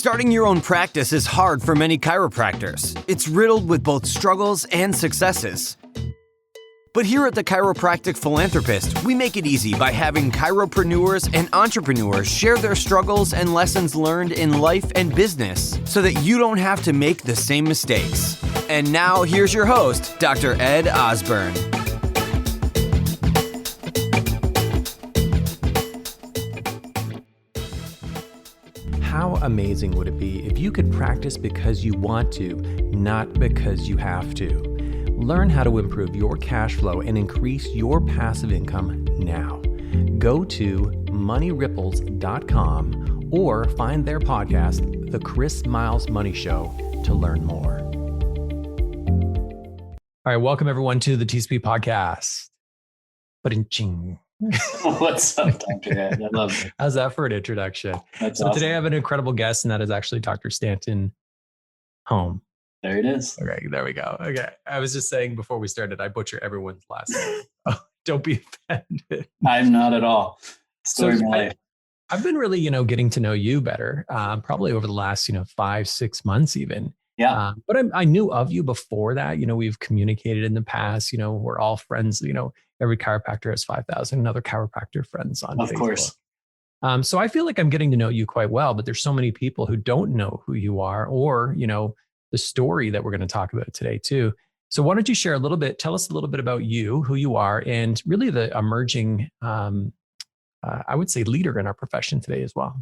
Starting your own practice is hard for many chiropractors. It's riddled with both struggles and successes. But here at the Chiropractic Philanthropist, we make it easy by having chiropreneurs and entrepreneurs share their struggles and lessons learned in life and business so that you don't have to make the same mistakes. And now here's your host, Dr. Ed Osborne. How amazing would it be if you could practice because you want to, not because you have to? Learn how to improve your cash flow and increase your passive income now. Go to moneyripples.com or find their podcast, The Chris Miles Money Show, to learn more. All right, welcome everyone to the TSP podcast. Ba-ding-ching. What's up, Dr. Ed? I love it. How's that for an introduction? That's so awesome. Today I have an incredible guest, and that is actually Dr. Stanton Hom. There it is. Okay, there we go. Okay. I was just saying before we started, I butcher everyone's last name. Oh, don't be offended. I'm not at all. Story of my life. I've been really, getting to know you better, probably over the last, 5-6 months even. Yeah. But I knew of you before that. We've communicated in the past. We're all friends. Every chiropractor has 5,000 other chiropractor friends on Facebook. Of course. So I feel like I'm getting to know you quite well, but there's so many people who don't know who you are or, the story that we're going to talk about today too. So why don't you share a little bit, tell us a little bit about you, who you are, and really the emerging, I would say, leader in our profession today as well.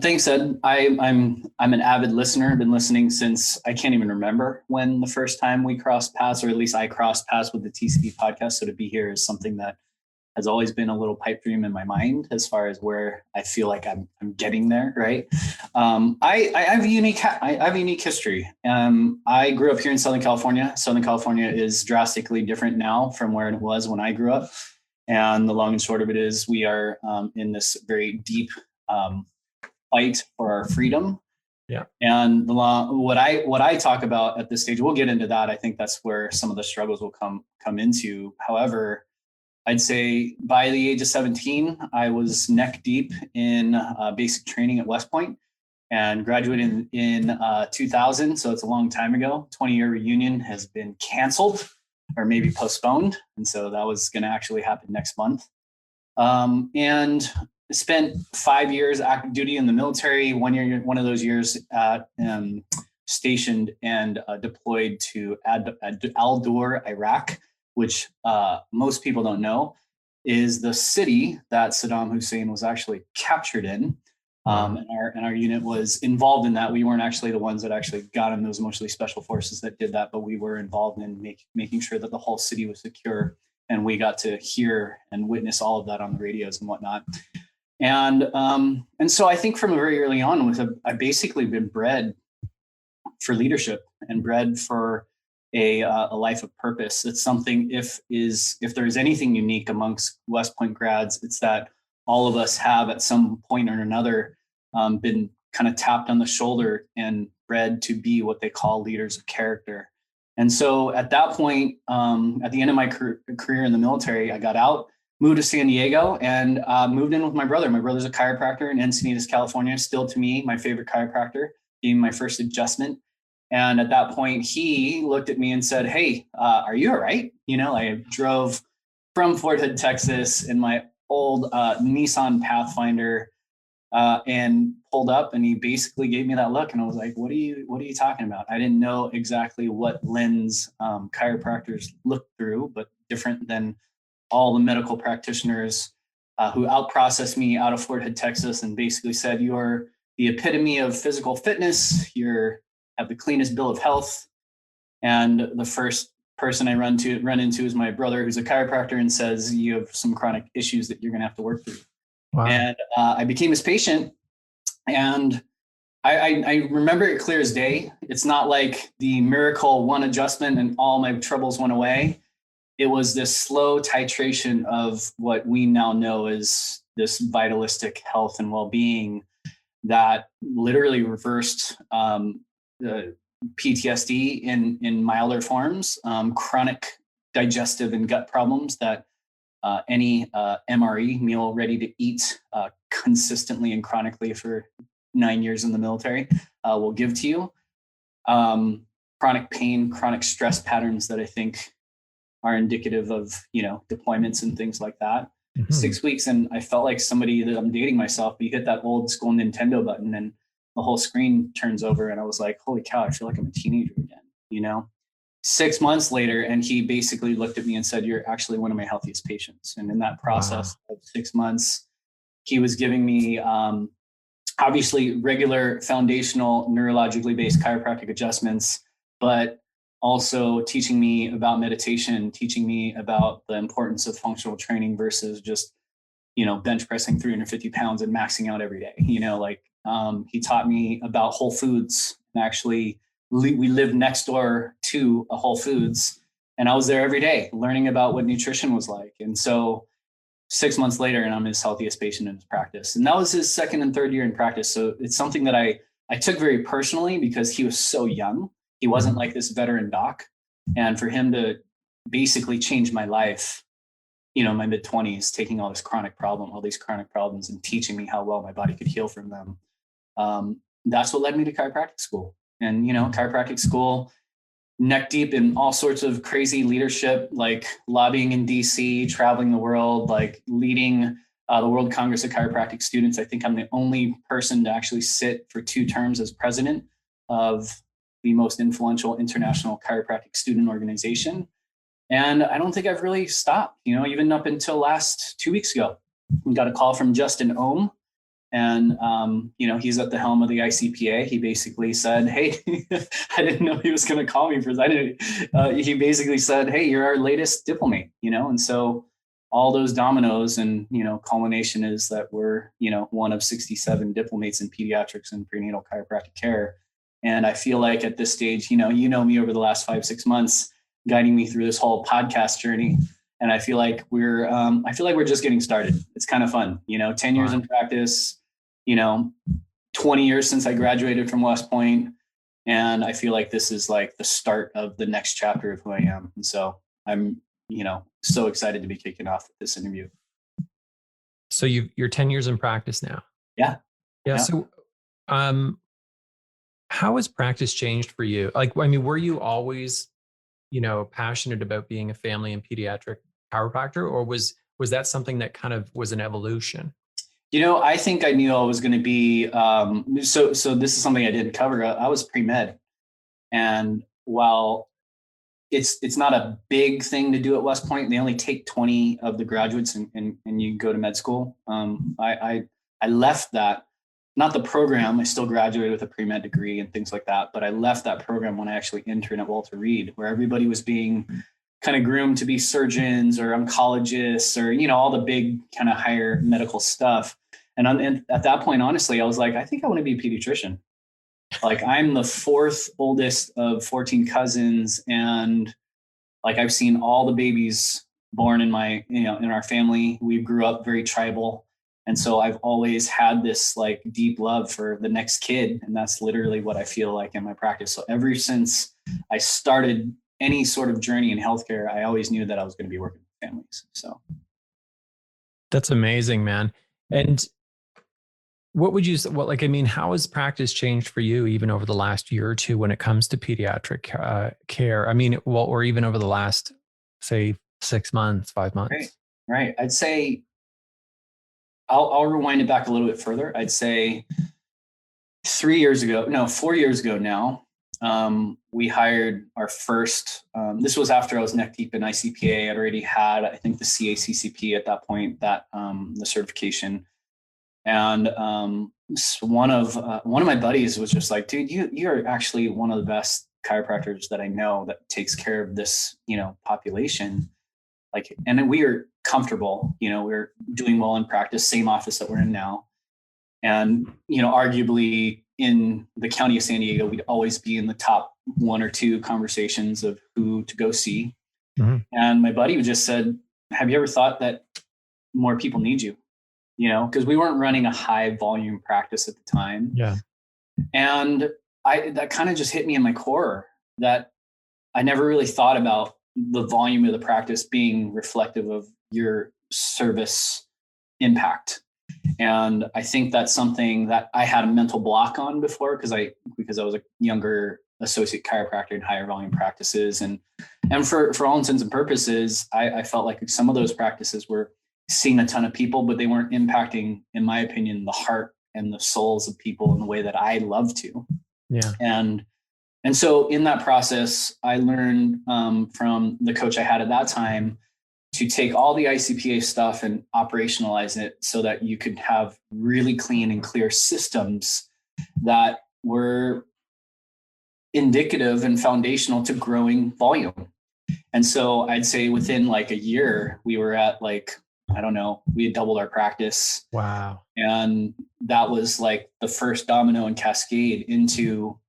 Thanks, Ed. I'm an avid listener. I've been listening since I can't even remember when the first time we crossed paths, or at least I crossed paths with the TCP podcast. So to be here is something that has always been a little pipe dream in my mind as far as where I feel like I'm getting there. Right. I have a unique history. I grew up here in Southern California. Southern California is drastically different now from where it was when I grew up. And the long and short of it is we are in this very deep fight for our freedom. Yeah. And the law, what I talk about at this stage, we'll get into that. I think that's where some of the struggles will come into. However, I'd say by the age of 17, I was neck deep in basic training at West Point and graduated in 2000. So it's a long time ago. 20-year reunion has been canceled or maybe postponed. And so that was going to actually happen next month. And spent 5 years active duty in the military. 1 year, one of those years stationed and deployed to Al-Dur, Iraq, which most people don't know is the city that Saddam Hussein was actually captured in. And our unit was involved in that. We weren't actually the ones that actually got him. Those mostly special forces that did that, but we were involved in making sure that the whole city was secure. And we got to hear and witness all of that on the radios and whatnot. And so I think from very early on, I've basically been bred for leadership and bred for a life of purpose. It's something if there's anything unique amongst West Point grads, it's that all of us have at some point or another been kind of tapped on the shoulder and bred to be what they call leaders of character. And so at that point, at the end of my career in the military, I got out, moved to San Diego, and moved in with my brother. My brother's a chiropractor in Encinitas, California. Still, to me, my favorite chiropractor. Gave me my first adjustment. And at that point, he looked at me and said, "Hey, are you all right?" I drove from Fort Hood, Texas, in my old Nissan Pathfinder, and pulled up. And he basically gave me that look, and I was like, "What are you talking about?" I didn't know exactly what lens chiropractors look through, but different than all the medical practitioners who out-processed me out of Fort Hood, Texas, and basically said, "You're the epitome of physical fitness. Have the cleanest bill of health." And the first person I run into is my brother, who's a chiropractor, and says, "You have some chronic issues that you're going to have to work through." Wow. And I became his patient, and I remember it clear as day. It's not like the miracle one adjustment and all my troubles went away. It was this slow titration of what we now know as this vitalistic health and well-being that literally reversed the PTSD in milder forms, chronic digestive and gut problems that any MRE, meal ready to eat, consistently and chronically for 9 years in the military will give to you. Chronic pain, chronic stress patterns that I think are indicative of, deployments and things like that. 6 weeks, and I felt like somebody that I'm dating myself, but you hit that old school Nintendo button and the whole screen turns over. And I was like, holy cow, I feel like I'm a teenager again, 6 months later. And he basically looked at me and said, you're actually one of my healthiest patients. And in that process of 6 months, he was giving me, obviously regular foundational neurologically based chiropractic adjustments, but also teaching me about meditation, teaching me about the importance of functional training versus just, bench pressing 350 pounds and maxing out every day. He taught me about Whole Foods, and actually we lived next door to a Whole Foods, and I was there every day learning about what nutrition was like. And so 6 months later, and I'm his healthiest patient in his practice. And that was his second and third year in practice. So it's something that I took very personally because he was so young. He wasn't like this veteran doc. And for him to basically change my life, my mid-20s, taking all these chronic problems and teaching me how well my body could heal from them. That's what led me to chiropractic school. And, chiropractic school, neck deep in all sorts of crazy leadership, like lobbying in DC, traveling the world, like leading the World Congress of Chiropractic Students. I think I'm the only person to actually sit for 2 terms as president of the most influential international chiropractic student organization. And I don't think I've really stopped, even up until last 2 weeks ago. We got a call from Stanton Hom, and, he's at the helm of the ICPA. He basically said, hey, I didn't know he was going to call me for that. He basically said, hey, you're our latest diplomate, and so all those dominoes and, culmination is that we're, one of 67 diplomates in pediatrics and prenatal chiropractic care. And I feel like at this stage, you know me over the last 5-6 months, guiding me through this whole podcast journey. And I feel like we're just getting started. It's kind of fun, 10 years in practice, 20 years since I graduated from West Point. And I feel like this is like the start of the next chapter of who I am. And so I'm, so excited to be kicking off with this interview. So you're 10 years in practice now. Yeah. So, how has practice changed for you? Were you always, passionate about being a family and pediatric chiropractor, or was that something that kind of was an evolution? I think I knew I was going to be, so this is something I didn't cover. I was pre-med, and while it's not a big thing to do at West Point, they only take 20 of the graduates and you go to med school. I left that, not the program. I still graduated with a pre-med degree and things like that, but I left that program when I actually interned at Walter Reed, where everybody was being kind of groomed to be surgeons or oncologists or, all the big kind of higher medical stuff. And at that point, honestly, I was like, I think I want to be a pediatrician. Like, I'm the 4th oldest of 14 cousins. And like, I've seen all the babies born in my, in our family. We grew up very tribal. And so I've always had this like deep love for the next kid. And that's literally what I feel like in my practice. So ever since I started any sort of journey in healthcare, I always knew that I was going to be working with families. So that's amazing, man. And what would you, how has practice changed for you even over the last year or two when it comes to pediatric care? Or even over the last, say, 6 months, 5 months? Right. I'd say, I'll rewind it back a little bit further. I'd say 4 years ago now, we hired our first, this was after I was neck deep in ICPA. I'd already had, I think, the CACCP at that point, the certification. And one of my buddies was just like, dude, you're actually one of the best chiropractors that I know that takes care of this, population. Like, and then we are comfortable, we're doing well in practice, same office that we're in now. And, arguably in the county of San Diego, we'd always be in the top 1 or 2 conversations of who to go see. Mm-hmm. And my buddy just said, have you ever thought that more people need you? Because we weren't running a high volume practice at the time. Yeah. And that kind of just hit me in my core that I never really thought about the volume of the practice being reflective of your service impact. And I think that's something that I had a mental block on before because I was a younger associate chiropractor in higher volume practices. And for all intents and purposes, I felt like some of those practices were seeing a ton of people, but they weren't impacting, in my opinion, the heart and the souls of people in the way that I love to. Yeah. And so in that process, I learned from the coach I had at that time to take all the ICPA stuff and operationalize it so that you could have really clean and clear systems that were indicative and foundational to growing volume. And so I'd say within like a year, we were at like, I don't know, we had doubled our practice. Wow. And that was like the first domino and cascade into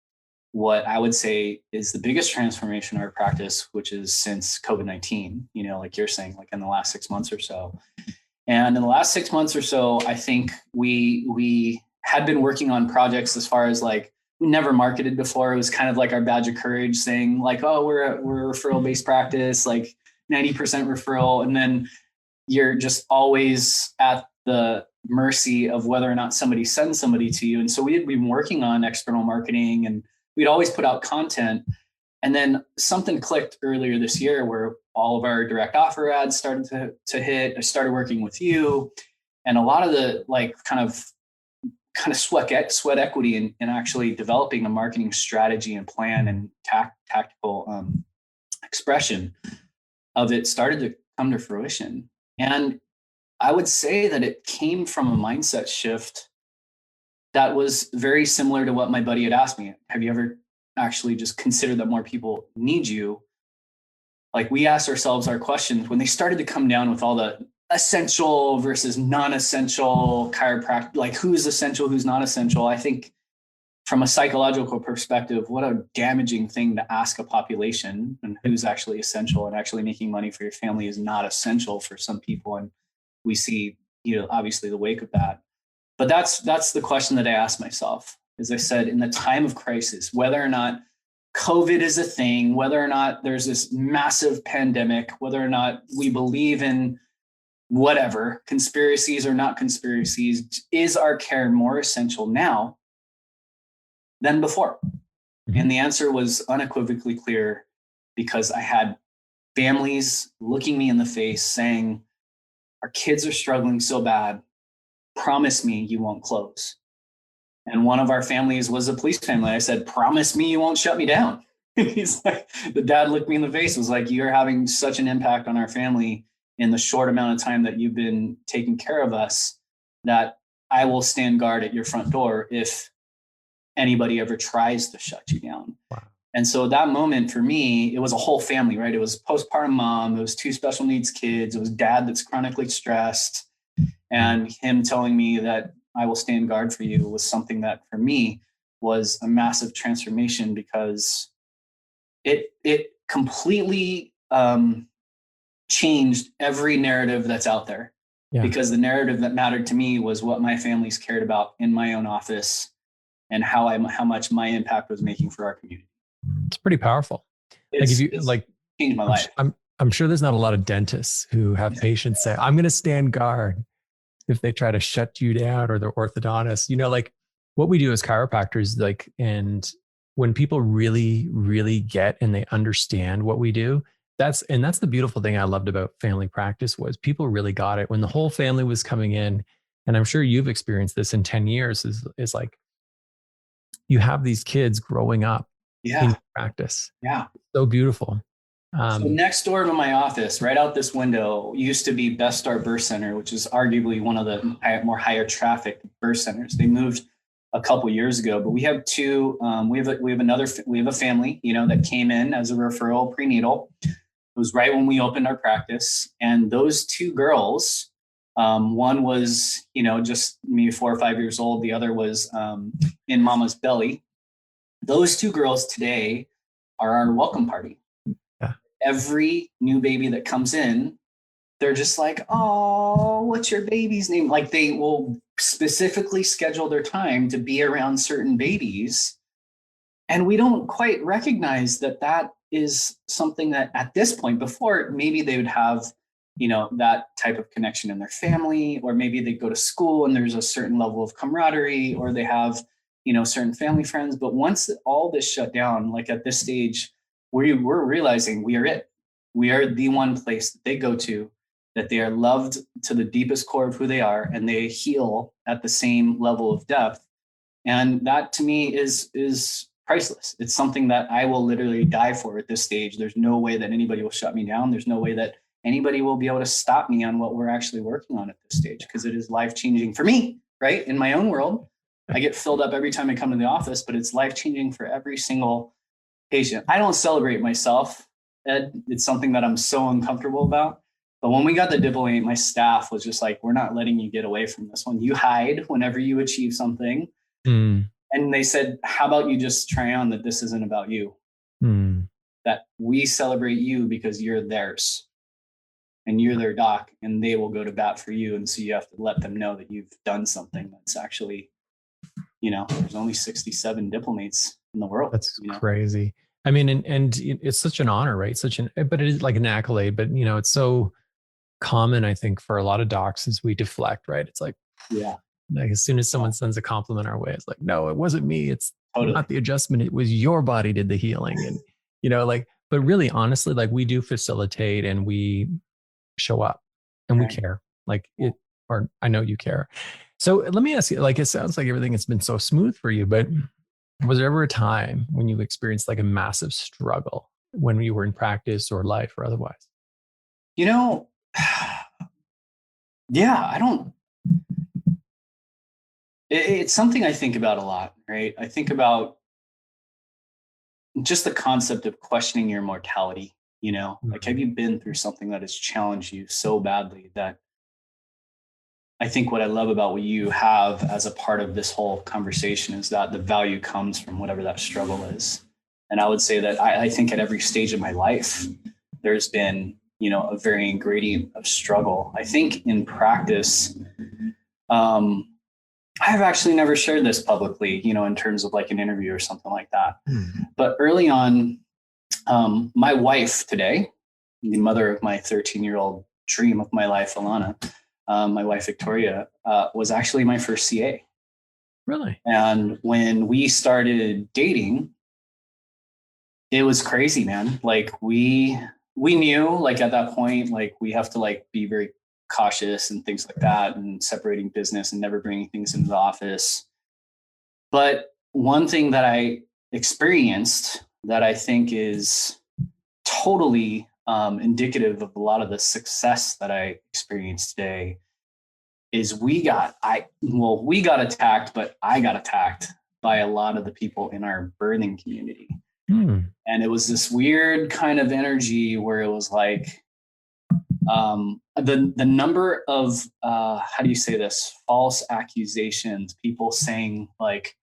what I would say is the biggest transformation in our practice, which is since COVID-19, like you're saying, like in the last 6 months or so. And in the last 6 months or so, I think we had been working on projects as far as like, we never marketed before. It was kind of like our badge of courage saying like, oh, we're a referral-based practice, like 90% referral. And then you're just always at the mercy of whether or not somebody sends somebody to you. And so we had been working on external marketing and we'd always put out content. And then something clicked earlier this year where all of our direct offer ads started to hit. I started working with you, and a lot of the like kind of sweat equity in actually developing a marketing strategy and plan and tactical expression of it started to come to fruition. And I would say that it came from a mindset shift that was very similar to what my buddy had asked me. Have you ever actually just considered that more people need you? Like we asked ourselves our questions when they started to come down with all the essential versus non-essential chiropractic, like who's essential, who's not essential. I think from a psychological perspective, what a damaging thing to ask a population, and who's actually essential, and actually making money for your family is not essential for some people. And we see, obviously the wake of that. But that's the question that I asked myself. As I said, in the time of crisis, whether or not COVID is a thing, whether or not there's this massive pandemic, whether or not we believe in whatever, conspiracies or not conspiracies, is our care more essential now than before? Mm-hmm. And the answer was unequivocally clear, because I had families looking me in the face saying, our kids are struggling so bad. Promise me you won't close. And one of our families was a police family. I said, promise me you won't shut me down. He's like, the dad looked me in the face, was like, you're having such an impact on our family in the short amount of time that you've been taking care of us, that I will stand guard at your front door if anybody ever tries to shut you down. Wow. And so that moment for me, it was a whole family, right? It was postpartum mom, it was 2 special needs kids, it was dad that's chronically stressed. And him telling me that I will stand guard for you was something that for me was a massive transformation, because it completely changed every narrative that's out there. Yeah. Because the narrative that mattered to me was what my families cared about in my own office and how much my impact was making for our community. It's pretty powerful. It's changed my life. I'm sure there's not a lot of dentists who have patients say, I'm going to stand guard if they try to shut you down, or the orthodontist. Like what we do as chiropractors, like, and when people really, really get and they understand what we do, that's the beautiful thing I loved about family practice, was people really got it when the whole family was coming in. And I'm sure you've experienced this in 10 years is like, you have these kids growing up in practice. Yeah. So beautiful. So next door to my office, right out this window, used to be Best Start Birth Center, which is arguably one of the more higher traffic birth centers. They moved a couple years ago, but we have two. We have a family, that came in as a referral prenatal. It was right when we opened our practice, and those 2 girls, one was just maybe 4 or 5 years old. The other was in mama's belly. Those 2 girls today are our welcome party. Every new baby that comes in, they're just like, oh, what's your baby's name? Like they will specifically schedule their time to be around certain babies. And we don't quite recognize that is something that at this point, before maybe they would have that type of connection in their family, or maybe they go to school and there's a certain level of camaraderie, or they have, certain family friends. But once all this shut down, like at this stage, we're realizing we are it. We are the one place that they go to, that they are loved to the deepest core of who they are, and they heal at the same level of depth. And that to me is priceless. It's something that I will literally die for at this stage. There's no way that anybody will shut me down. There's no way that anybody will be able to stop me on what we're actually working on at this stage, because it is life-changing for me, right? In my own world, I get filled up every time I come to the office, but it's life-changing for every single patient. I don't celebrate myself, Ed. It's something that I'm so uncomfortable about. But when we got the diplomat, my staff was just like, we're not letting you get away from this one. You hide whenever you achieve something. Mm. And they said, how about you just try on that this isn't about you, that we celebrate you because you're theirs and you're their doc, and they will go to bat for you. And so you have to let them know that you've done something that's actually, there's only 67 diplomats in the world. That's crazy. I mean, and it's such an honor, right? But it is like an accolade, but it's so common, I think, for a lot of docs is we deflect, right? It's like, like as soon as someone sends a compliment our way, it's like, no, it wasn't me. It's not the adjustment. It was your body did the healing. And, but really honestly, like we do facilitate and we show up and we care or I know you care. So let me ask you, like, it sounds like everything has been so smooth for you, but was there ever a time when you experienced like a massive struggle when you were in practice or life or otherwise? It's something I think about a lot, right? I think about just the concept of questioning your mortality, like, have you been through something that has challenged you so badly that I think what I love about what you have as a part of this whole conversation is that the value comes from whatever that struggle is. And I would say that I think at every stage of my life, there's been, a varying gradient of struggle. I think in practice, I've actually never shared this publicly, in terms of like an interview or something like that. But early on, my wife today, the mother of my 13-year-old dream of my life, Alana, my wife, Victoria, was actually my first CA. Really? And when we started dating, it was crazy, man. Like we knew, like at that point, like we have to like be very cautious and things like that, and separating business and never bringing things into the office. But one thing that I experienced that I think is totally indicative of a lot of the success that I experienced today is we got attacked, but I got attacked by a lot of the people in our birthing community. And it was this weird kind of energy where it was like, the number of, how do you say this? False accusations, people saying like,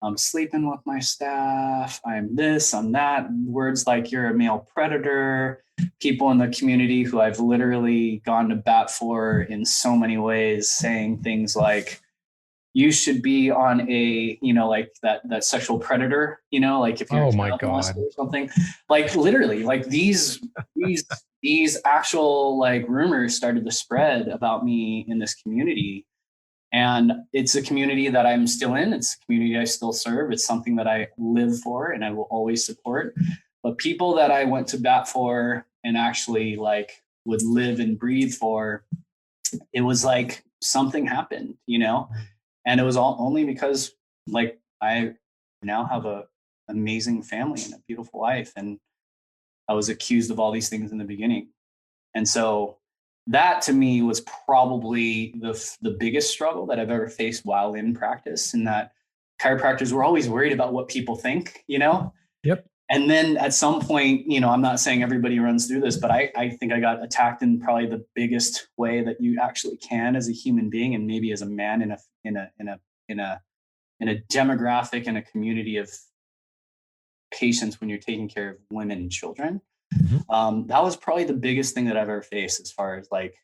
I'm sleeping with my staff, I'm this, I'm that, words like you're a male predator, people in the community who I've literally gone to bat for in so many ways, saying things like, you should be on a, like that sexual predator, like if you're or something, like literally like these actual like rumors started to spread about me in this community. And it's a community that I'm still in. It's a community I still serve. It's something that I live for and I will always support. But people that I went to bat for and actually like would live and breathe for, it was like something happened, and it was all only because like I now have a amazing family and a beautiful wife. And I was accused of all these things in the beginning. And so that to me was probably the biggest struggle that I've ever faced while in practice, and that chiropractors were always worried about what people think, Yep. And then at some point, I'm not saying everybody runs through this, but I think I got attacked in probably the biggest way that you actually can as a human being, and maybe as a man in a demographic and a community of patients when you're taking care of women and children. That was probably the biggest thing that I've ever faced, as far as like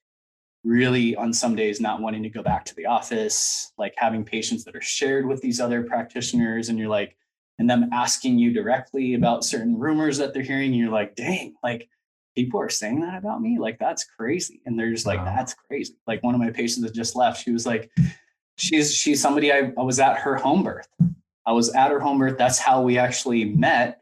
really on some days not wanting to go back to the office, like having patients that are shared with these other practitioners, and you're like, and them asking you directly about certain rumors that they're hearing. You're like, dang, like people are saying that about me? Like, that's crazy. And they're just like, that's crazy. Like one of my patients that just left, she was like, she's somebody I was at her home birth. I was at her home birth. That's how we actually met.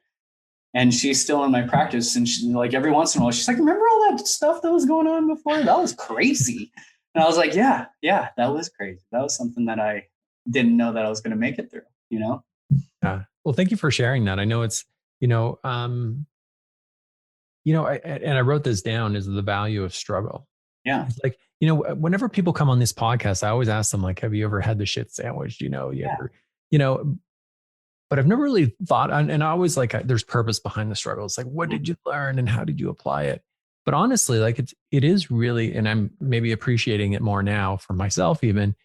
And she's still in my practice. And she, like, every once in a while, she's like, remember all that stuff that was going on before? That was crazy. And I was like, yeah, that was crazy. That was something that I didn't know that I was going to make it through, you know? Yeah. Well, thank you for sharing that. I know it's, and I wrote this down, is the value of struggle. Yeah. It's like, whenever people come on this podcast, I always ask them, like, have you ever had the shit sandwich? But I've never really thought, and I always like, there's purpose behind the struggle. It's like, what did you learn and how did you apply it? But honestly, like it is really, and I'm maybe appreciating it more now for myself even,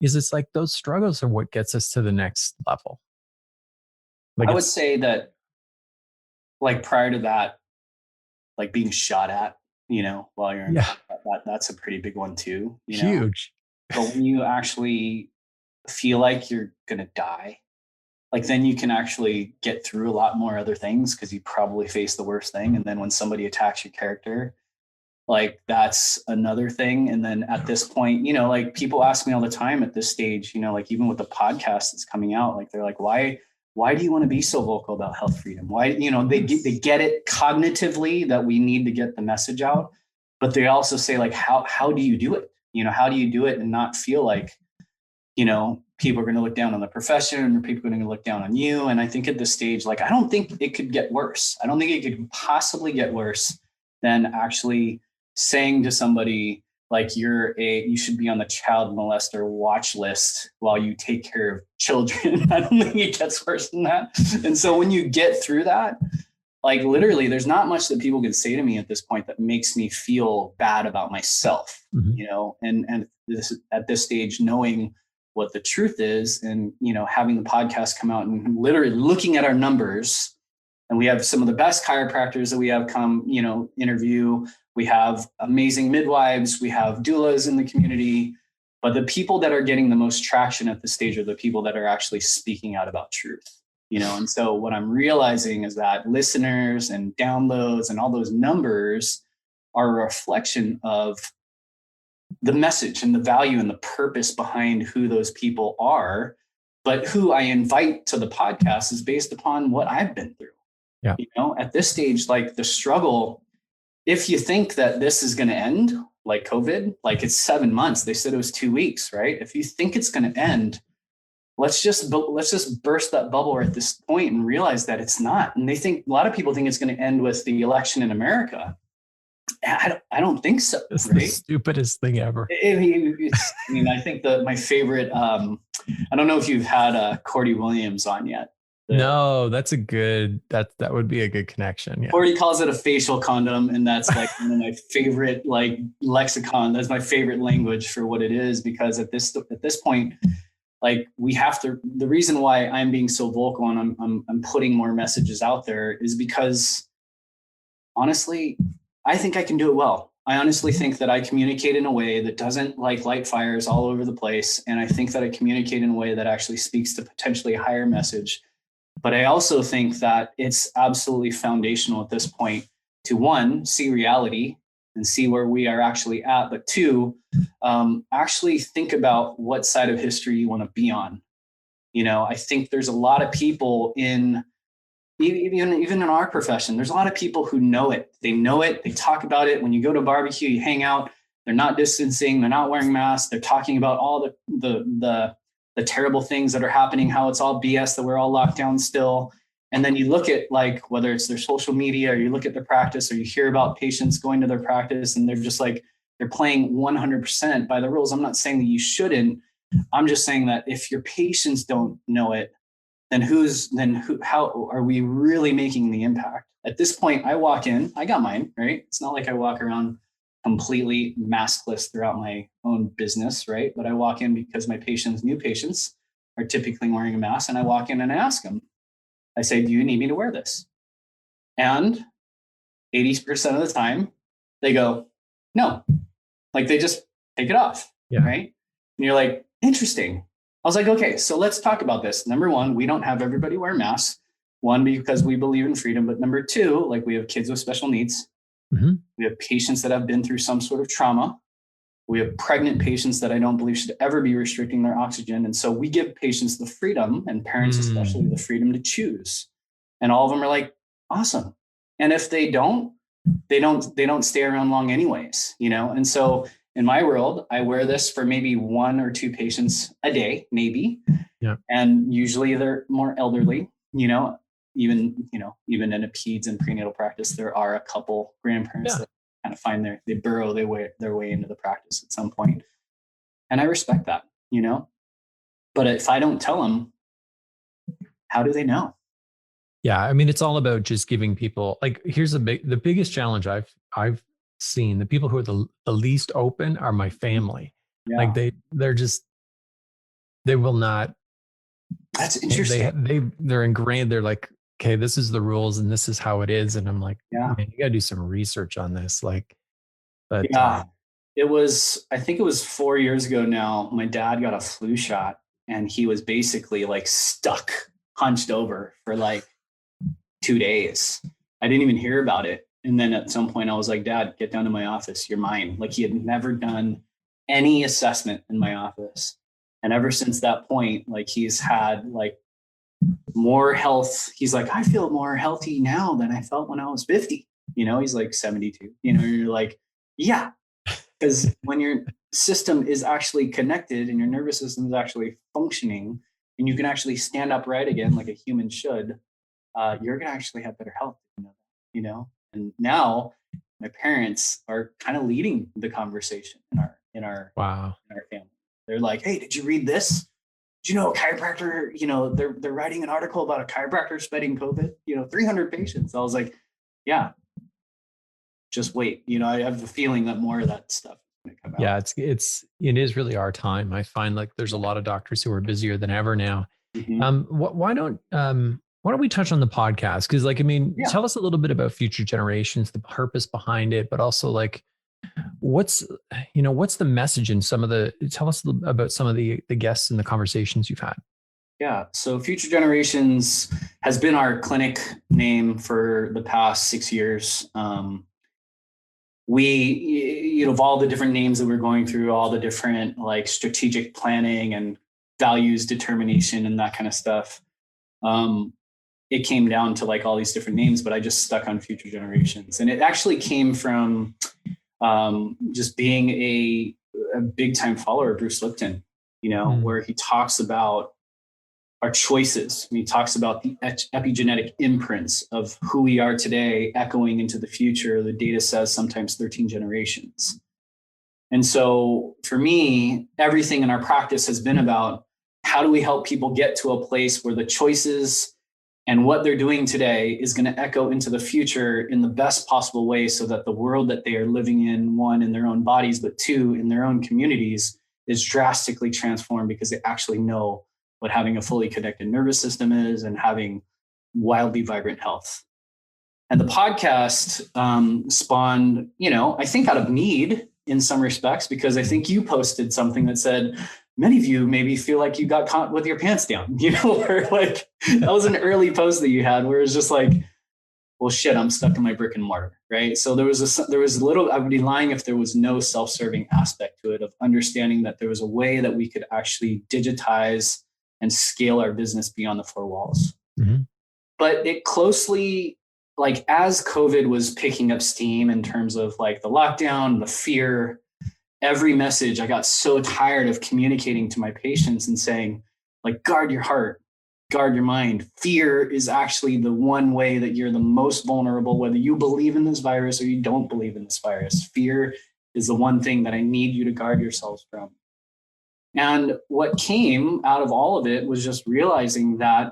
is it's like those struggles are what gets us to the next level. Like I would say that, like, prior to that, like being shot at, while you're in that's a pretty big one too. Huge. But when you actually feel like you're going to die, like then you can actually get through a lot more other things because you probably face the worst thing. And then when somebody attacks your character, like that's another thing. And then at this point, like people ask me all the time at this stage, like even with the podcast that's coming out, like they're like, why do you want to be so vocal about health freedom? Why, they get it cognitively that we need to get the message out, but they also say like, how do you do it? How do you do it and not feel like, people are going to look down on the profession or people are going to look down on you. And I think at this stage, like, I don't think it could get worse. I don't think it could possibly get worse than actually saying to somebody, like, you should be on the child molester watch list while you take care of children. I don't think it gets worse than that. And so when you get through that, like literally there's not much that people can say to me at this point that makes me feel bad about myself, and at this stage, knowing what the truth is and, having the podcast come out and literally looking at our numbers, and we have some of the best chiropractors that we have come, interview. We have amazing midwives, we have doulas in the community, but the people that are getting the most traction at this stage are the people that are actually speaking out about truth, And so what I'm realizing is that listeners and downloads and all those numbers are a reflection of the message and the value and the purpose behind who those people are, but who I invite to the podcast is based upon what I've been through. Yeah. At this stage, like the struggle, if you think that this is going to end like COVID, like it's 7 months, they said it was 2 weeks, right? If you think it's going to end, let's just burst that bubble at this point and realize that it's not. And a lot of people think it's going to end with the election in America. I don't think so. It's right? the stupidest thing ever. I think that my favorite, I don't know if you've had Cordy Williams on yet. No, that would be a good connection. Yeah. Cordy calls it a facial condom. And that's like one of my favorite, like lexicon. That's my favorite language for what it is, because at this point, like we have to, the reason why I'm being so vocal and I'm putting more messages out there is because honestly, I think I can do it well. I honestly think that I communicate in a way that doesn't like light fires all over the place. And I think that I communicate in a way that actually speaks to potentially a higher message. But I also think that it's absolutely foundational at this point to, one, see reality and see where we are actually at. But two, actually think about what side of history you want to be on. I think there's a lot of people even in our profession, there's a lot of people who know it. They know it. They talk about it. When you go to a barbecue, you hang out, they're not distancing, they're not wearing masks. They're talking about all the terrible things that are happening, how it's all BS, that we're all locked down still. And then you look at like, whether it's their social media or you look at their practice or you hear about patients going to their practice and they're just like, they're playing 100% by the rules. I'm not saying that you shouldn't. I'm just saying that if your patients don't know it, how are we really making the impact? At this point, I walk in, I got mine, right? It's not like I walk around completely maskless throughout my own business, right? But I walk in because my new patients are typically wearing a mask, and I walk in and I ask them, I say, do you need me to wear this? And 80% of the time they go, no, like they just take it off, right? And you're like, interesting. I was like, okay, so let's talk about this. Number one, we don't have everybody wear masks. One, because we believe in freedom. But number two, like we have kids with special needs. Mm-hmm. We have patients that have been through some sort of trauma. We have pregnant patients that I don't believe should ever be restricting their oxygen. And so we give patients the freedom, and parents especially, the freedom to choose. And all of them are like, awesome. And if they don't stay around long anyways, you know? And so in my world, I wear this for maybe 1 or 2 patients a day, maybe. Yeah. And usually they're more elderly, you know, even in a peds and prenatal practice, there are a couple grandparents that kind of find they burrow their way into the practice at some point. And I respect that, you know, but if I don't tell them, how do they know? Yeah. I mean, it's all about just giving people, like, here's the biggest challenge I've seen. The people who are the least open are my family. Yeah. Like they will not. That's interesting. They're ingrained. They're like, okay, this is the rules and this is how it is. And I'm like, man, you got to do some research on this. Like, but I think it was 4 years ago now, my dad got a flu shot and he was basically like stuck, hunched over for like 2 days. I didn't even hear about it. And then at some point I was like, Dad, get down to my office. You're mine. Like, he had never done any assessment in my office. And ever since that point, like, he's had like more health. He's like, I feel more healthy now than I felt when I was 50. You know, he's like 72. You know, you're like, yeah, because when your system is actually connected and your nervous system is actually functioning and you can actually stand upright again like a human should, you're going to actually have better health. You know, and now my parents are kind of leading the conversation in our family. They're like, hey, did you read this? Do you know a chiropractor, you know, they're writing an article about a chiropractor spreading COVID, you know, 300 patients. I was like, yeah, just wait. You know, I have the feeling that more of that stuff is going to come out. Yeah, it is really our time. I find like there's a lot of doctors who are busier than ever now. Mm-hmm. Why don't we touch on the podcast? Because, like, I mean, tell us a little bit about Future Generations, the purpose behind it, but also like, what's the message in tell us about some of the guests and the conversations you've had. Yeah. So Future Generations has been our clinic name for the past 6 years. Of all the different names that we're going through, all the different like strategic planning and values determination and that kind of stuff. It came down to like all these different names, but I just stuck on Future Generations. And it actually came from just being a big time follower of Bruce Lipton, you know, where he talks about our choices. And he talks about the epigenetic imprints of who we are today echoing into the future. The data says sometimes 13 generations. And so for me, everything in our practice has been about how do we help people get to a place where the choices and what they're doing today is going to echo into the future in the best possible way so that the world that they are living in, one, in their own bodies, but two, in their own communities, is drastically transformed because they actually know what having a fully connected nervous system is and having wildly vibrant health. And the podcast spawned, you know, I think out of need in some respects, because I think you posted something that said, many of you maybe feel like you got caught with your pants down, you know, or like that was an early post that you had where it's just like, well, shit, I'm stuck in my brick and mortar, right? So there was a little, I would be lying if there was no self-serving aspect to it of understanding that there was a way that we could actually digitize and scale our business beyond the 4 walls. Mm-hmm. But it closely, like as COVID was picking up steam in terms of like the lockdown, the fear, every message, I got so tired of communicating to my patients and saying, like, guard your heart, guard your mind. Fear is actually the one way that you're the most vulnerable, whether you believe in this virus or you don't believe in this virus. Fear is the one thing that I need you to guard yourselves from. And what came out of all of it was just realizing that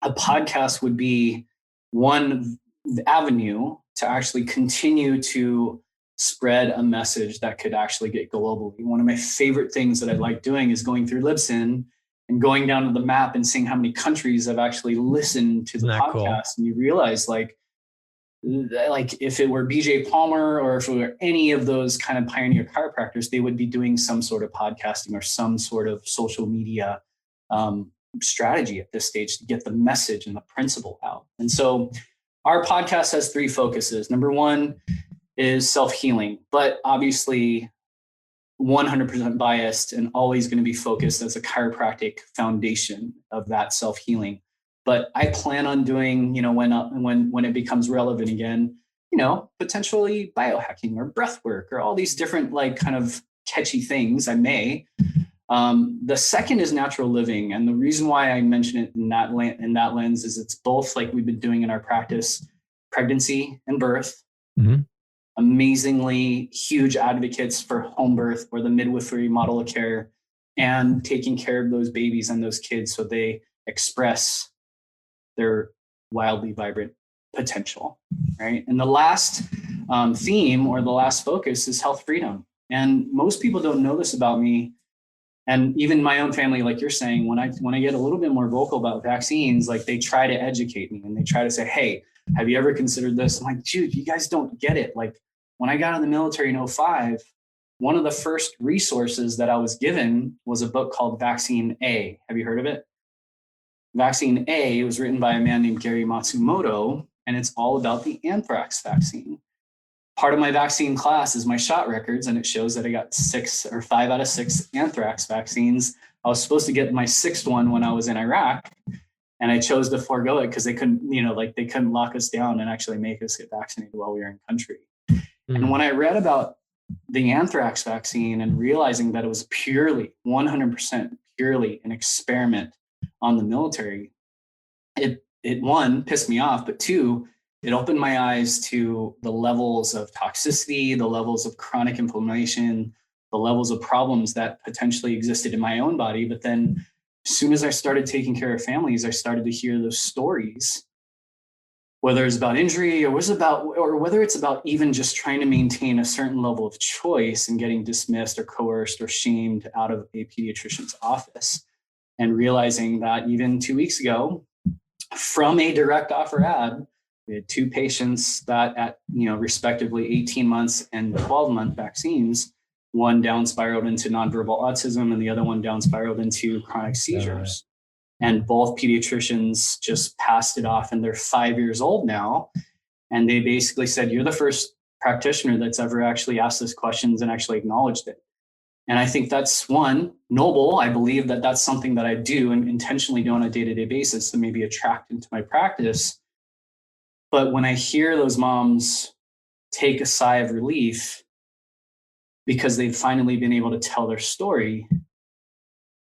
a podcast would be one avenue to actually continue to spread a message that could actually get globally. One of my favorite things that I like doing is going through Libsyn and going down to the map and seeing how many countries have actually listened to the podcast. Cool? And you realize like if it were BJ Palmer or if it were any of those kind of pioneer chiropractors, they would be doing some sort of podcasting or some sort of social media strategy at this stage to get the message and the principle out. And so our podcast has 3 focuses. Number 1 is self-healing, but obviously 100% biased and always going to be focused as a chiropractic foundation of that self-healing. But I plan on doing, when it becomes relevant again, potentially biohacking or breath work or all these different like kind of catchy things. I may. The second is natural living. And the reason why I mention it in that lens is it's both like we've been doing in our practice, pregnancy and birth. Mm-hmm. Amazingly huge advocates for home birth or the midwifery model of care and taking care of those babies and those kids so they express their wildly vibrant potential, right? And the last theme or the last focus is health freedom. And most people don't know this about me. And even my own family, like you're saying, when I get a little bit more vocal about vaccines, like they try to educate me and they try to say, hey, have you ever considered this? I'm like, dude, you guys don't get it. Like when I got out of the military in 2005, one of the first resources that I was given was a book called Vaccine A. Have you heard of it? Vaccine A was written by a man named Gary Matsumoto, and it's all about the anthrax vaccine. Part of my vaccine class is my shot records, and it shows that I got 6 or 5 out of 6 anthrax vaccines. I was supposed to get my 6th one when I was in Iraq, and I chose to forego it because they couldn't, they couldn't lock us down and actually make us get vaccinated while we were in country. Mm-hmm. And when I read about the anthrax vaccine and realizing that it was purely 100% purely an experiment on the military, it one, pissed me off, but 2, it opened my eyes to the levels of toxicity, the levels of chronic inflammation, the levels of problems that potentially existed in my own body. But then as soon as I started taking care of families, I started to hear those stories, whether it's about injury or whether it's about even just trying to maintain a certain level of choice and getting dismissed or coerced or shamed out of a pediatrician's office. And realizing that even 2 weeks ago, from a direct offer ad, we had 2 patients that at, respectively 18 months and 12-month vaccines, one down spiraled into nonverbal autism and the other one down spiraled into chronic seizures. And both pediatricians just passed it off, and they're 5 years old now. And they basically said, you're the first practitioner that's ever actually asked those questions and actually acknowledged it. And I think that's one, noble. I believe that that's something that I do and intentionally do on a day-to-day basis to maybe attract into my practice. But when I hear those moms take a sigh of relief because they've finally been able to tell their story,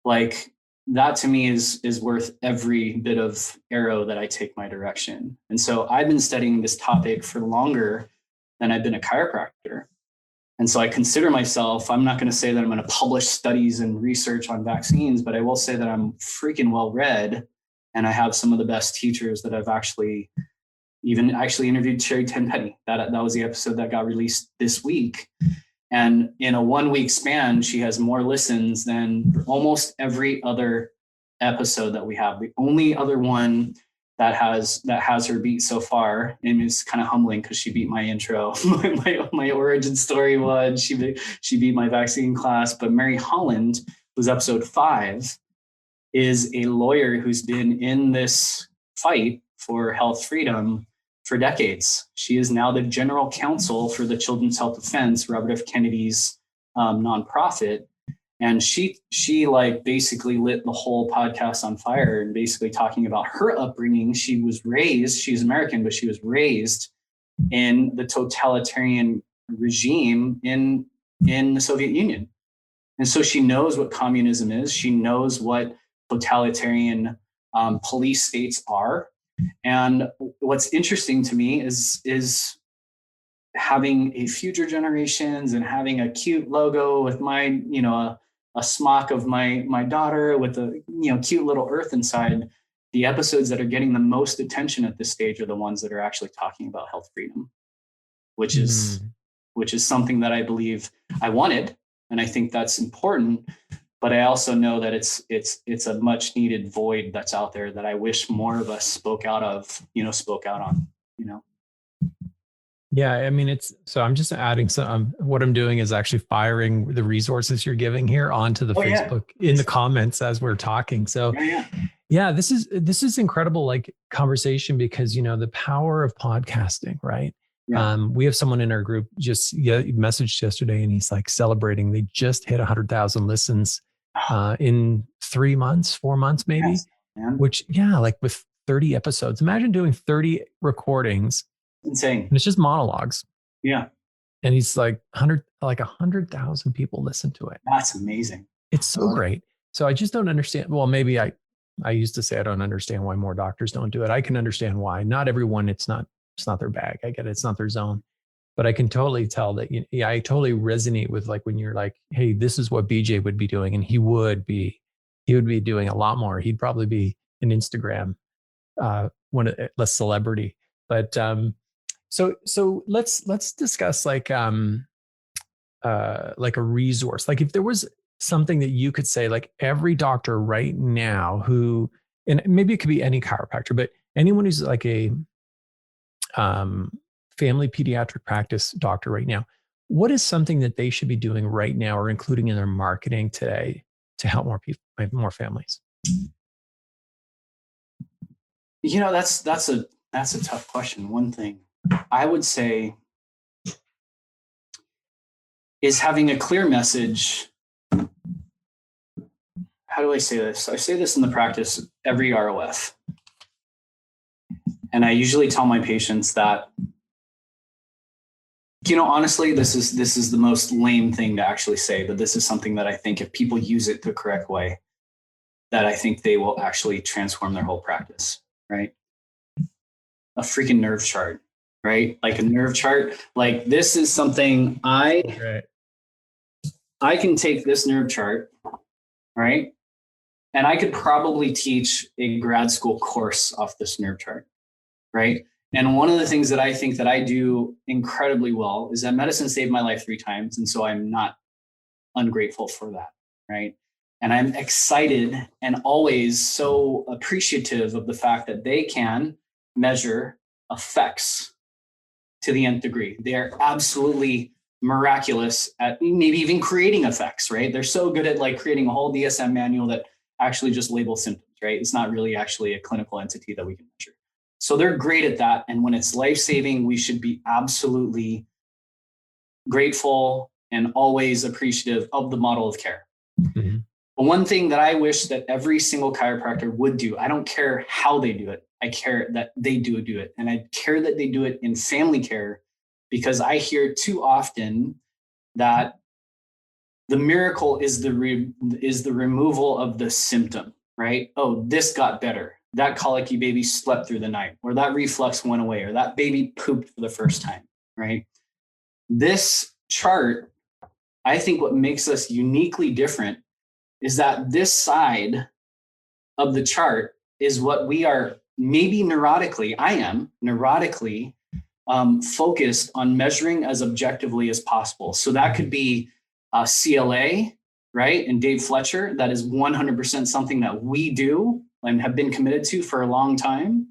like that to me is worth every bit of arrow that I take my direction. And so I've been studying this topic for longer than I've been a chiropractor. And so I consider myself, I'm not going to say that I'm going to publish studies and research on vaccines, but I will say that I'm freaking well read. And I have some of the best teachers that I've actually interviewed Sherry Tenpenny. That was the episode that got released this week. And in a 1 week span, she has more listens than almost every other episode that we have. The only other one that has her beat so far, and it's kind of humbling because she beat my intro, my origin story one. She beat my vaccine class. But Mary Holland, who's episode 5, is a lawyer who's been in this fight for health freedom for decades. She is now the general counsel for the Children's Health Defense, Robert F. Kennedy's nonprofit. And she like basically lit the whole podcast on fire and basically talking about her upbringing. She's American, but she was raised in the totalitarian regime in the Soviet Union. And so she knows what communism is. She knows what totalitarian police states are. And what's interesting to me is having a future generations and having a cute logo with my, a smock of my daughter with a cute little earth inside. The episodes that are getting the most attention at this stage are the ones that are actually talking about health freedom, which is something that I believe I wanted, and I think that's important. But I also know that it's a much needed void that's out there that I wish more of us spoke out on. Yeah, I mean, so I'm just adding some, what I'm doing is actually firing the resources you're giving here onto the Facebook in the comments as we're talking. So yeah, this is incredible, like conversation, because, the power of podcasting, right? Yeah. We have someone in our group just messaged yesterday, and he's like celebrating. They just hit 100,000 listens in 3 months, 4 months, maybe. Yes, man. Which, like with 30 episodes, imagine doing 30 recordings. Insane. And it's just monologues. Yeah. And he's like 100,000 people listen to it. That's amazing. It's so great. So I just don't understand. Well, maybe I used to say I don't understand why more doctors don't do it. I can understand why. Not everyone, it's not their bag. I get it. It's not their zone. But I can totally tell that, I totally resonate with like when you're like, hey, this is what BJ would be doing. And he would be doing a lot more. He'd probably be an Instagram, less celebrity. But so let's discuss like a resource. Like if there was something that you could say, like every doctor right now who, and maybe it could be any chiropractor, but anyone who's like a family pediatric practice doctor right now, what is something that they should be doing right now or including in their marketing today to help more people, more families? That's a tough question. One thing I would say is having a clear message. How do I say this? I say this in the practice every ROF. And I usually tell my patients that, honestly, this is the most lame thing to actually say, but this is something that I think if people use it the correct way, that I think they will actually transform their whole practice, right? A freaking nerve chart, right? Like a nerve chart. Like this is something I can take this nerve chart, right? And I could probably teach a grad school course off this nerve chart, right? And one of the things that I think that I do incredibly well is that medicine saved my life 3 times. And so I'm not ungrateful for that, right? And I'm excited and always so appreciative of the fact that they can measure effects to the nth degree. They're absolutely miraculous at maybe even creating effects, right? They're so good at like creating a whole DSM manual that actually just labels symptoms, right? It's not really actually a clinical entity that we can measure. So they're great at that. And when it's life-saving, we should be absolutely grateful and always appreciative of the model of care. Mm-hmm. But one thing that I wish that every single chiropractor would do, I don't care how they do it. I care that they do it. And I care that they do it in family care, because I hear too often that the miracle is the removal of the symptom, right? Oh, this got better. That colicky baby slept through the night, or that reflux went away, or that baby pooped for the first time, right? This chart, I think what makes us uniquely different is that this side of the chart is what we are maybe I am neurotically focused on measuring as objectively as possible. So that could be CLA, right? And Dave Fletcher, that is 100% something that we do and have been committed to for a long time.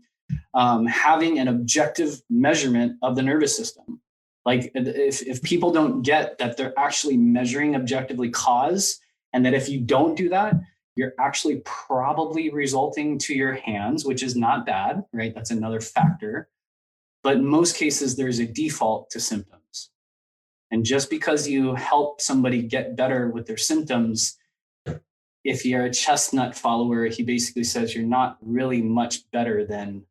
Having an objective measurement of the nervous system. Like if people don't get that they're actually measuring objectively cause, and that if you don't do that, you're actually probably resulting to your hands, which is not bad, right? That's another factor. But in most cases, there's a default to symptoms. And just because you help somebody get better with their symptoms, if you're a chestnut follower, he basically says you're not really much better than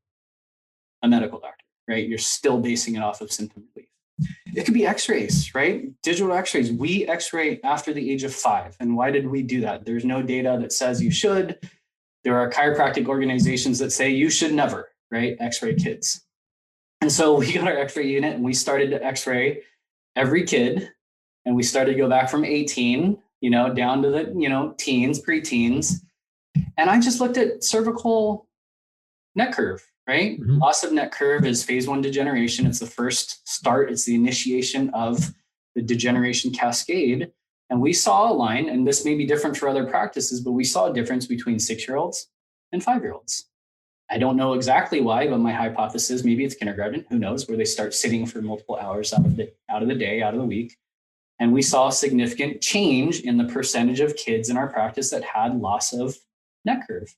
a medical doctor, right? You're still basing it off of symptom relief. It could be x-rays, right? Digital x-rays. We x-ray after the age of 5. And why did we do that? There's no data that says you should. There are chiropractic organizations that say you should never, right? X-ray kids. And so we got our x-ray unit and we started to x-ray every kid. And we started to go back from 18, down to the, teens, pre-teens. And I just looked at cervical neck curve, right? Mm-hmm. Loss of neck curve is phase 1 degeneration. It's the first start. It's the initiation of the degeneration cascade. And we saw a line, and this may be different for other practices, but we saw a difference between 6-year-olds and 5-year-olds. I don't know exactly why, but my hypothesis, maybe it's kindergarten, who knows, where they start sitting for multiple hours out of the day, out of the week. And we saw a significant change in the percentage of kids in our practice that had loss of neck curve.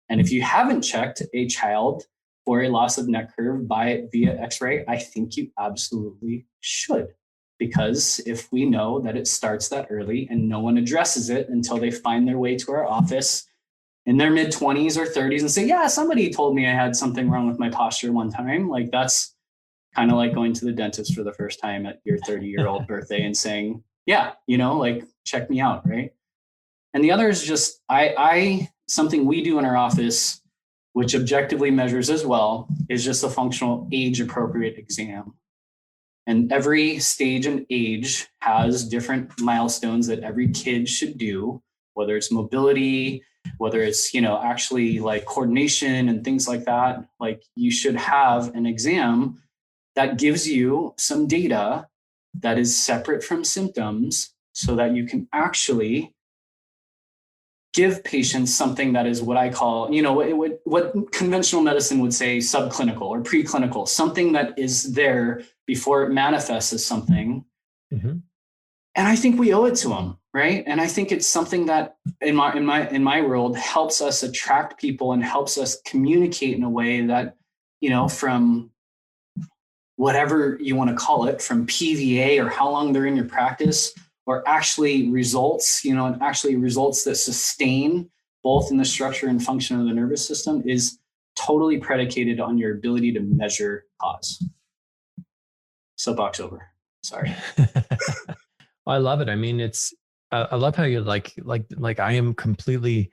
And if you haven't checked a child for a loss of neck curve via x-ray, I think you absolutely should. Because if we know that it starts that early and no one addresses it until they find their way to our office in their mid-20s or 30s and say, yeah, somebody told me I had something wrong with my posture one time. Like, that's kind of like going to the dentist for the first time at your 30-year-old birthday and saying, yeah, like, check me out, right? And the other is just, something we do in our office, which objectively measures as well, is just a functional age-appropriate exam. And every stage and age has different milestones that every kid should do, whether it's mobility, whether it's, actually like coordination and things like that. Like, you should have an exam that gives you some data that is separate from symptoms so that you can actually give patients something that is what I call, what conventional medicine would say subclinical or preclinical, something that is there before it manifests as something. Mm-hmm. And I think we owe it to them, right? And I think it's something that in my world helps us attract people and helps us communicate in a way that, from whatever you want to call it, from PVA or how long they're in your practice, or actually results, and actually results that sustain both in the structure and function of the nervous system, is totally predicated on your ability to measure cause. Soapbox over. Sorry. I love it. I mean, I love how you're like I am completely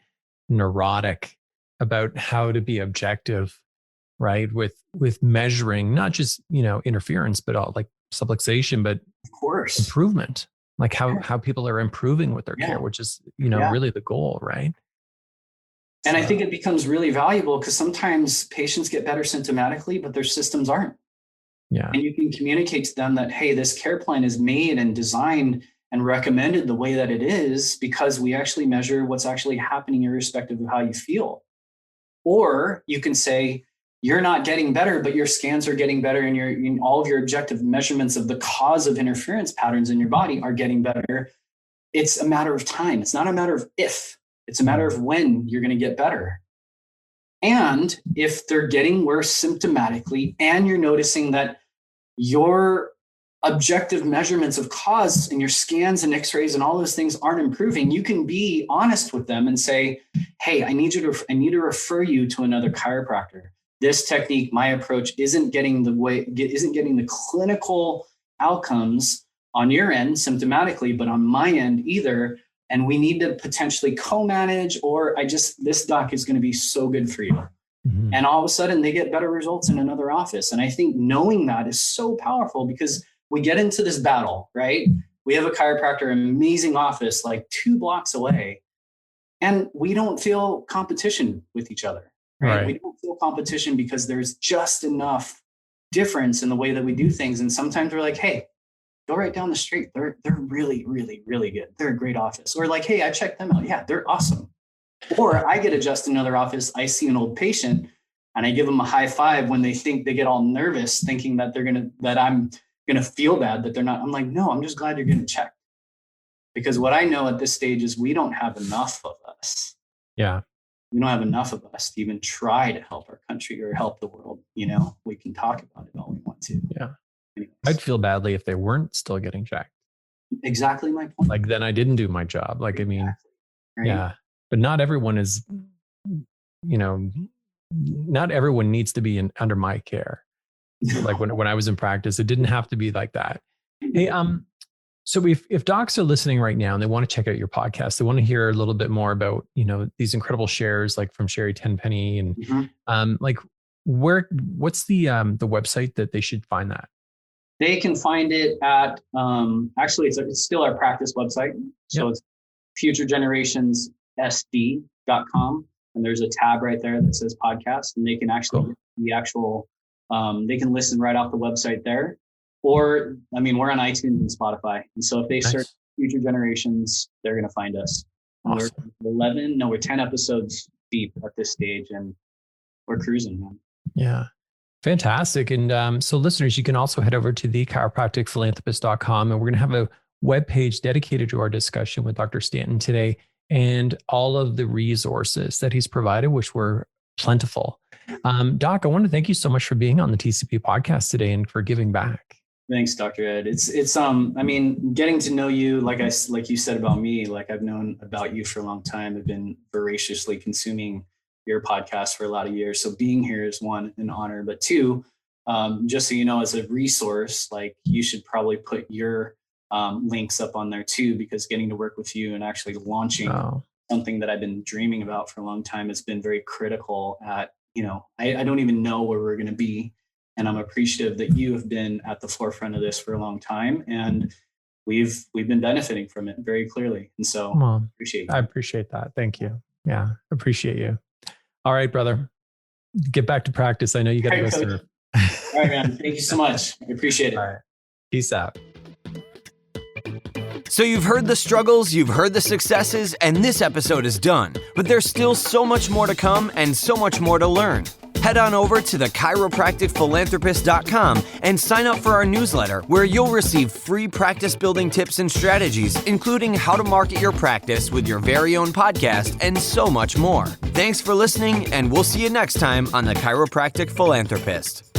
neurotic about how to be objective, right? With measuring, not just, interference, but all like subluxation, but of course improvement, like how people are improving with their care, which is, really the goal, right? And I think it becomes really valuable because sometimes patients get better symptomatically, but their systems aren't. Yeah. And you can communicate to them that, hey, this care plan is made and designed and recommended the way that it is because we actually measure what's actually happening irrespective of how you feel. Or you can say, you're not getting better, but your scans are getting better and all of your objective measurements of the cause of interference patterns in your body are getting better. It's a matter of time. It's not a matter of if. It's a matter of when you're going to get better. And if they're getting worse symptomatically and you're noticing that your objective measurements of cause and your scans and x-rays and all those things aren't improving, you can be honest with them and say, hey, I need to refer you to another chiropractor. This technique, my approach isn't getting the clinical outcomes on your end symptomatically, but on my end either. And we need to potentially co-manage, or this doc is going to be so good for you. Mm-hmm. And all of a sudden they get better results in another office. And I think knowing that is so powerful because we get into this battle, right? We have a chiropractor, amazing office, like 2 blocks away, and we don't feel competition with each other, right? We don't feel competition because there's just enough difference in the way that we do things. And sometimes we're like, hey, go right down the street. They're really, really, really good. They're a great office. Or like, hey, I checked them out. Yeah, they're awesome. Or I get adjusted in another office. I see an old patient and I give them a high five when they get all nervous, thinking that I'm going to feel bad that they're not. I'm like, no, I'm just glad you're getting checked. Because what I know at this stage is we don't have enough of us. Yeah. We don't have enough of us to even try to help our country or help the world. We can talk about it all we want to. Yeah. Anyways. I'd feel badly if they weren't still getting checked. Exactly my point. Like, then I didn't do my job. Like, exactly. I mean, right? Yeah, but not everyone is, not everyone needs to be under my care. Like when I was in practice, it didn't have to be like that. Hey, so if docs are listening right now and they want to check out your podcast, they want to hear a little bit more about, these incredible shares, like from Sherry Tenpenny and, mm-hmm. What's the website that they should find that? They can find it at, actually it's still our practice website. So It's futuregenerationsSD.com. And there's a tab right there that says podcast, and they can actually, they can listen right off the website there. Or, we're on iTunes and Spotify. And so if they search Future Generations, they're going to find us. Awesome. We're 10 episodes deep at this stage, and we're cruising, man. Yeah. Fantastic. And so listeners, you can also head over to thechiropracticphilanthropist.com, and we're going to have a webpage dedicated to our discussion with Dr. Stanton today and all of the resources that he's provided, which were plentiful. Doc, I want to thank you so much for being on the TCP podcast today and for giving back. Thanks, Dr. Ed. It's I mean, getting to know you, like you said about me, like I've known about you for a long time. I've been voraciously consuming your podcast for a lot of years. So being here is one, an honor, but two, just so you know, as a resource, like you should probably put your links up on there too, because getting to work with you and actually launching something that I've been dreaming about for a long time has been very critical at, I don't even know where we're going to be. And I'm appreciative that you have been at the forefront of this for a long time, and we've been benefiting from it very clearly. And so I appreciate that. Thank you. Yeah. Appreciate you. All right, brother, get back to practice. I know you got to go serve. All right, man. Thank you so much. I appreciate it. All right. Peace out. So you've heard the struggles, you've heard the successes, and this episode is done. But there's still so much more to come and so much more to learn. Head on over to the chiropracticphilanthropist.com and sign up for our newsletter, where you'll receive free practice building tips and strategies, including how to market your practice with your very own podcast and so much more. Thanks for listening, and we'll see you next time on the Chiropractic Philanthropist.